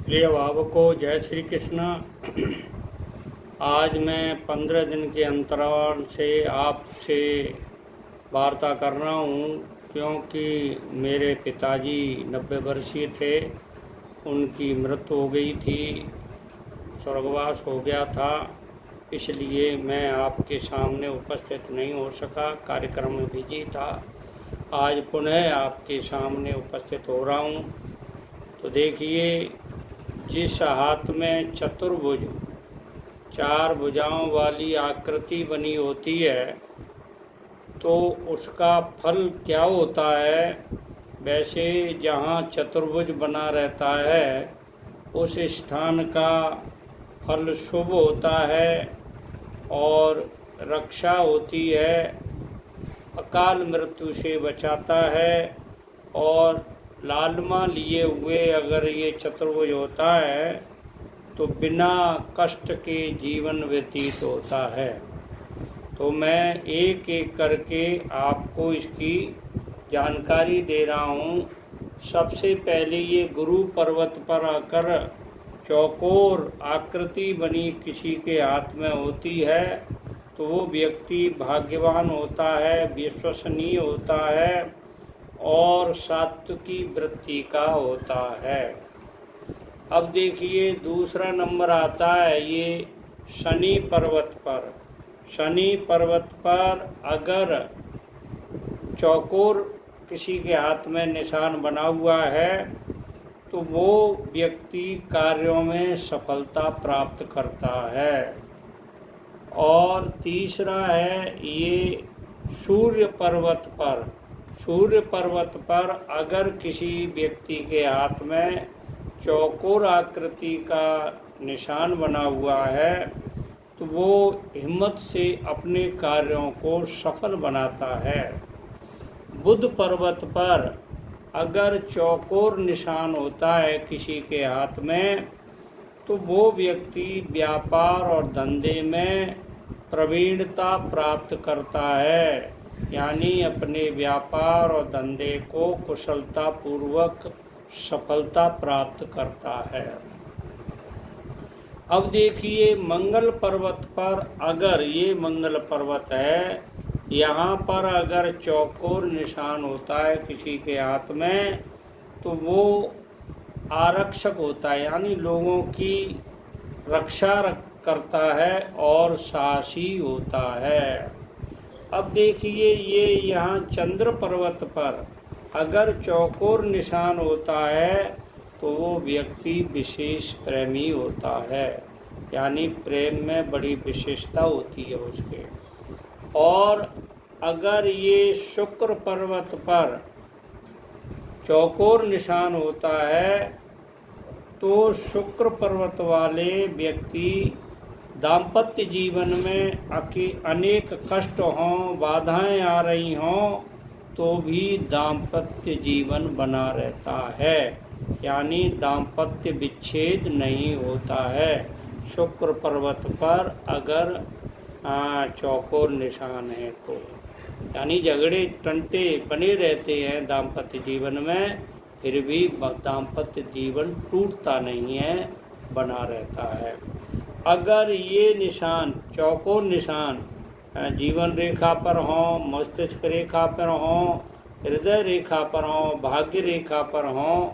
प्रिय भावकों, जय श्री कृष्ण। आज मैं 15 दिन के अंतराल से आपसे वार्ता कर रहा हूँ, क्योंकि मेरे पिताजी 90 वर्षीय थे। उनकी मृत्यु हो गई थी, स्वर्गवास हो गया था। इसलिए मैं आपके सामने उपस्थित नहीं हो सका, कार्यक्रम में बिजी था। आज पुनः आपके सामने उपस्थित हो रहा हूँ। तो देखिए, जिस हाथ में चतुर्भुज 4 भुजाओं वाली आकृति बनी होती है, तो उसका फल क्या होता है। वैसे जहाँ चतुर्भुज बना रहता है, उस स्थान का फल शुभ होता है और रक्षा होती है, अकाल मृत्यु से बचाता है। और लालमा लिए हुए अगर ये चतुर्भुज होता है तो बिना कष्ट के जीवन व्यतीत होता है। तो मैं एक एक करके आपको इसकी जानकारी दे रहा हूँ। सबसे पहले ये गुरु पर्वत पर आकर चौकोर आकृति बनी किसी के हाथ में होती है, तो वो व्यक्ति भाग्यवान होता है, विश्वसनीय होता है और सात्विकी वृत्ति का होता है। अब देखिए, दूसरा नंबर आता है ये शनि पर्वत पर। शनि पर्वत पर अगर चौकोर किसी के हाथ में निशान बना हुआ है, तो वो व्यक्ति कार्यों में सफलता प्राप्त करता है। और तीसरा है ये सूर्य पर्वत पर। सूर्य पर्वत पर अगर किसी व्यक्ति के हाथ में चौकोर आकृति का निशान बना हुआ है, तो वो हिम्मत से अपने कार्यों को सफल बनाता है। बुध पर्वत पर अगर चौकोर निशान होता है किसी के हाथ में, तो वो व्यक्ति व्यापार और धंधे में प्रवीणता प्राप्त करता है, यानी अपने व्यापार और धंधे को कुशलता पूर्वक सफलता प्राप्त करता है। अब देखिए, मंगल पर्वत पर अगर ये मंगल पर्वत है, यहाँ पर अगर चौकोर निशान होता है किसी के हाथ में, तो वो आरक्षक होता है, यानी लोगों की रक्षा करता है और साहसी होता है। अब देखिए, ये यहाँ चंद्र पर्वत पर अगर चौकोर निशान होता है, तो वो व्यक्ति विशेष प्रेमी होता है, यानी प्रेम में बड़ी विशेषता होती है उसके। और अगर ये शुक्र पर्वत पर चौकोर निशान होता है, तो शुक्र पर्वत वाले व्यक्ति दाम्पत्य जीवन में अनेक कष्ट हों, बाधाएं आ रही हों, तो भी दाम्पत्य जीवन बना रहता है, यानी दाम्पत्य विच्छेद नहीं होता है। शुक्र पर्वत पर अगर चौकोर निशान है तो, यानी झगड़े टंटे बने रहते हैं दाम्पत्य जीवन में, फिर भी दाम्पत्य जीवन टूटता नहीं है, बना रहता है। अगर ये निशान चौकोर निशान जीवन रेखा पर हों, मस्तिष्क रेखा पर हों, हृदय रेखा पर हों, भाग्य रेखा पर हों,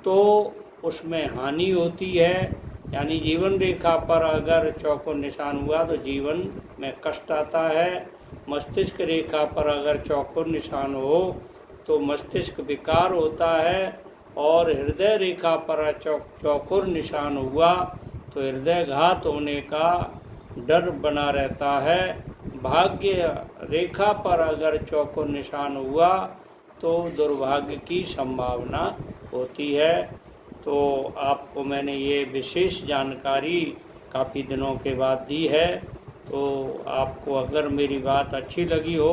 तो उसमें हानि होती है। यानी जीवन रेखा पर अगर चौकोर निशान हुआ तो जीवन में कष्ट आता है। मस्तिष्क रेखा पर अगर चौकोर निशान हो तो मस्तिष्क विकार होता है। और हृदय रेखा पर चौकोर निशान हुआ तो हृदय घात होने का डर बना रहता है। भाग्य रेखा पर अगर चौकोर निशान हुआ तो दुर्भाग्य की संभावना होती है। तो आपको मैंने ये विशेष जानकारी काफ़ी दिनों के बाद दी है। तो आपको अगर मेरी बात अच्छी लगी हो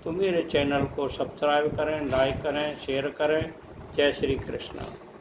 तो मेरे चैनल को सब्सक्राइब करें, लाइक करें, शेयर करें। जय श्री कृष्ण।